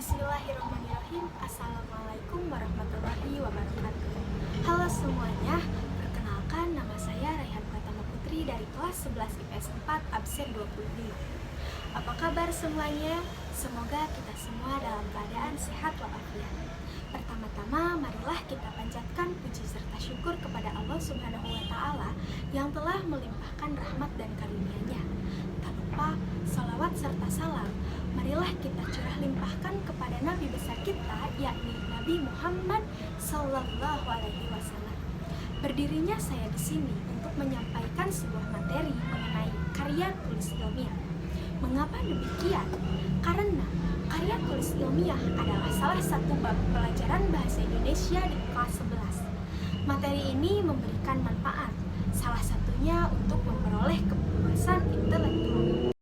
Bismillahirrahmanirrahim. Assalamualaikum warahmatullahi wabarakatuh. Halo semuanya, perkenalkan nama saya Raihan Pratama Putri dari kelas 11 IPS 4 absen 25. Apa kabar semuanya? Semoga kita semua dalam keadaan sehat walafiat. Pertama-tama, marilah kita panjatkan puji serta syukur kepada Allah Subhanahu wa Ta'ala yang telah melimpahkan rahmat dan karunia-Nya. Tak lupa salawat serta salam marilah kita curah limpahkan kepada Nabi besar kita, yakni Nabi Muhammad Sallallahu Alaihi Wasallam. Berdirinya saya di sini untuk menyampaikan sebuah materi mengenai karya tulis ilmiah. Mengapa demikian? Karena karya tulis ilmiah adalah salah satu bab pelajaran bahasa Indonesia di kelas 11. Materi ini memberikan manfaat, salah satunya untuk memperoleh kepuasan intelektual.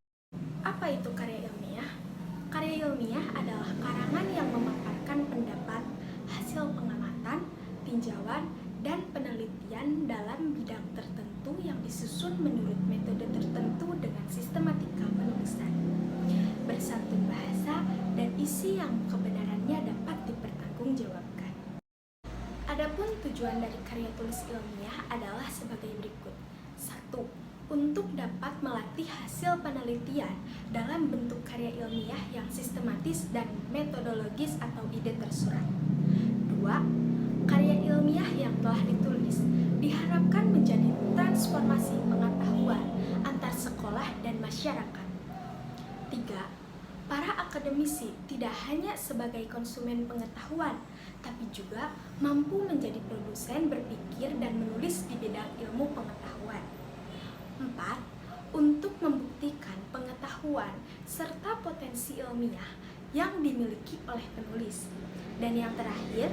Apa itu karya ilmiah? Karya ilmiah adalah karangan yang memaparkan pendapat, hasil pengamatan, tinjauan, dan penelitian dalam bidang tertentu yang disusun menurut metode tertentu dengan sistematika penulisan, bersantun bahasa, dan isi yang kebenarannya dapat dipertanggungjawabkan. Adapun tujuan dari karya tulis ilmiah adalah sebagai berikut. 1. Untuk dapat melatih hasil penelitian dalam bentuk karya ilmiah yang sistematis dan metodologis atau ide tersurat. 2. Karya ilmiah yang telah ditulis diharapkan menjadi transformasi pengetahuan antar sekolah dan masyarakat. 3. Para akademisi tidak hanya sebagai konsumen pengetahuan, tapi juga mampu menjadi produsen berpikir dan menulis di bidang ilmu pengetahuan. 4. Untuk membuktikan pengetahuan serta potensi ilmiah yang dimiliki oleh penulis. Dan yang terakhir,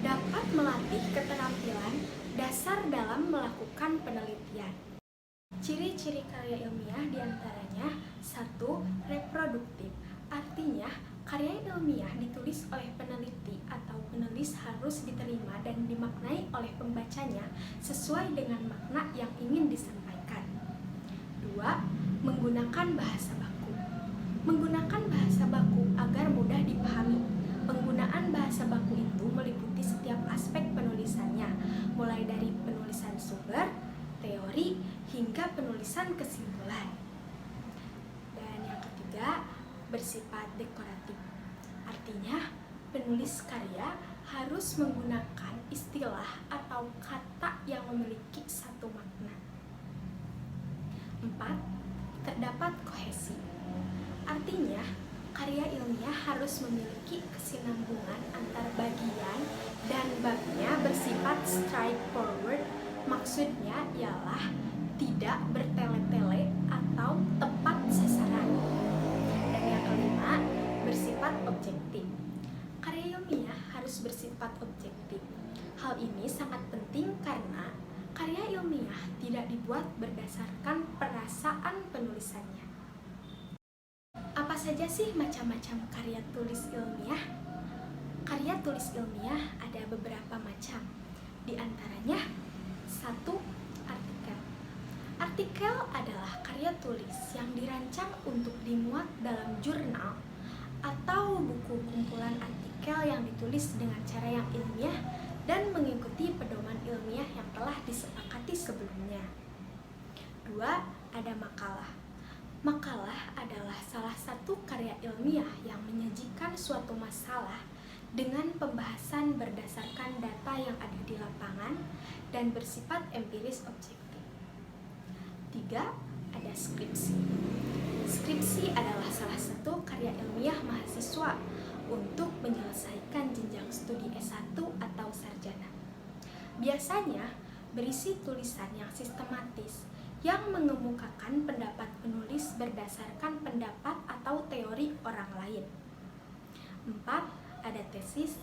dapat melatih keterampilan dasar dalam melakukan penelitian. Ciri-ciri karya ilmiah diantaranya 1. Reproduktif, artinya karya ilmiah ditulis oleh peneliti atau penulis harus diterima dan dimaknai oleh pembacanya sesuai dengan makna yang ingin disampaikan. 2. Menggunakan bahasa baku. Menggunakan bahasa baku agar mudah dipahami. Penggunaan bahasa baku itu meliputi setiap aspek penulisannya, mulai dari penulisan sumber, teori, hingga penulisan kesimpulan. Dan yang ketiga, bersifat dekoratif. Artinya, penulis karya harus menggunakan istilah atau kata yang memiliki satu makna. 4. Terdapat kohesi. Artinya, karya ilmiah harus memiliki kesinambungan antar bagian dan babnya bersifat straightforward. Maksudnya ialah tidak bertele-tele atau tepat sasaran. Dan yang kelima, bersifat objektif. Karya ilmiah harus bersifat objektif. Hal ini sangat penting karena karya ilmiah tidak dibuat berdasarkan perasaan penulisannya. Apa saja sih macam-macam karya tulis ilmiah? Karya tulis ilmiah ada beberapa macam. Di antaranya 1. Artikel. Artikel adalah karya tulis yang dirancang untuk dimuat dalam jurnal atau buku kumpulan artikel yang ditulis dengan cara yang ilmiah dan mengikuti pedoman ilmiah yang telah disepakati sebelumnya. 2. Ada makalah. Makalah adalah salah satu karya ilmiah yang menyajikan suatu masalah dengan pembahasan berdasarkan data yang ada di lapangan dan bersifat empiris objektif. 3. Ada skripsi. Skripsi adalah salah satu karya ilmiah mahasiswa untuk menyelesaikan jenjang studi S1 atau sarjana. Biasanya berisi tulisan yang sistematis yang mengemukakan pendapat penulis berdasarkan pendapat atau teori orang lain. 4. Ada tesis.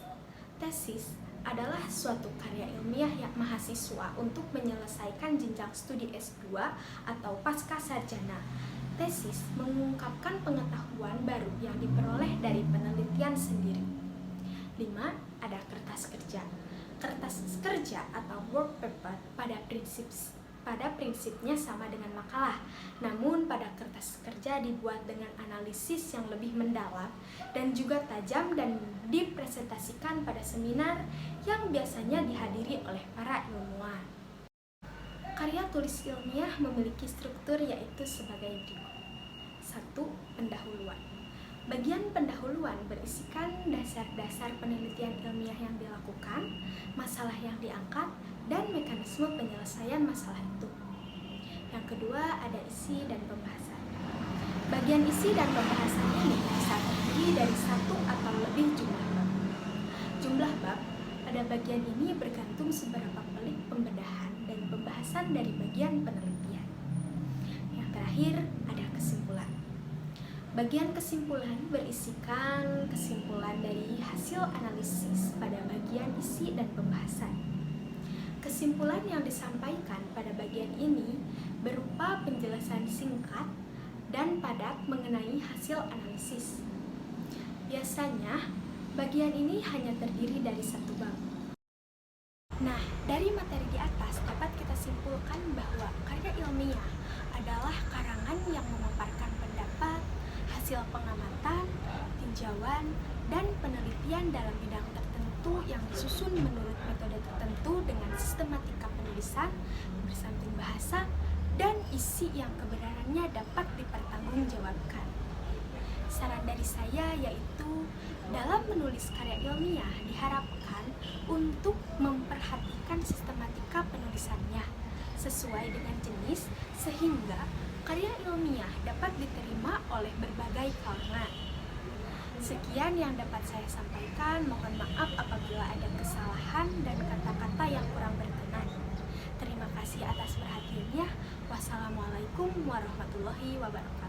Tesis adalah suatu karya ilmiah yang mahasiswa untuk menyelesaikan jenjang studi S2 atau pasca sarjana. Tesis mengungkapkan pengetahuan baru yang diperoleh dari penelitian sendiri. 5. Ada kertas kerja. Kertas kerja atau work paper pada pada prinsipnya sama dengan makalah, namun pada kertas kerja dibuat dengan analisis yang lebih mendalam dan juga tajam dan dipresentasikan pada seminar yang biasanya dihadiri oleh para ilmuwan. Karya tulis ilmiah memiliki struktur yaitu sebagai berikut. 1. Pendahuluan. Bagian pendahuluan berisikan dasar-dasar penelitian ilmiah yang dilakukan, masalah yang diangkat, dan mekanisme penyelesaian masalah itu. Yang kedua ada isi dan pembahasan. Bagian isi dan pembahasan ini bisa terdiri dari satu atau lebih jumlah bab. Jumlah bab pada bagian ini bergantung seberapa pelik pembedahan dan pembahasan dari bagian penelitian. Yang terakhir ada kesimpulan. Bagian kesimpulan berisikan kesimpulan dari hasil analisis pada bagian isi dan pembahasan. Kesimpulan yang disampaikan pada bagian ini berupa penjelasan singkat dan padat mengenai hasil analisis. Biasanya, bagian ini hanya terdiri dari satu bab. Nah, dari materi di atas dapat kita simpulkan bahwa karya ilmiah adalah karangan yang memaparkan pendapat, hasil pengamatan, tinjauan, dan penelitian dalam bidang tertentu yang disusun menurut metode tertentu dengan sistematika penulisan, bersamping bahasa, dan isi yang kebenarannya dapat dipertanggungjawabkan. Saran dari saya yaitu dalam menulis karya ilmiah diharapkan untuk memperhatikan sistematika penulisannya sesuai dengan jenis sehingga karya ilmiah dapat diterima oleh berbagai kalangan. Sekian yang dapat saya sampaikan, mohon maaf apabila ada kesalahan dan kata-kata yang kurang berkenan. Terima kasih atas perhatiannya. Wassalamualaikum warahmatullahi wabarakatuh.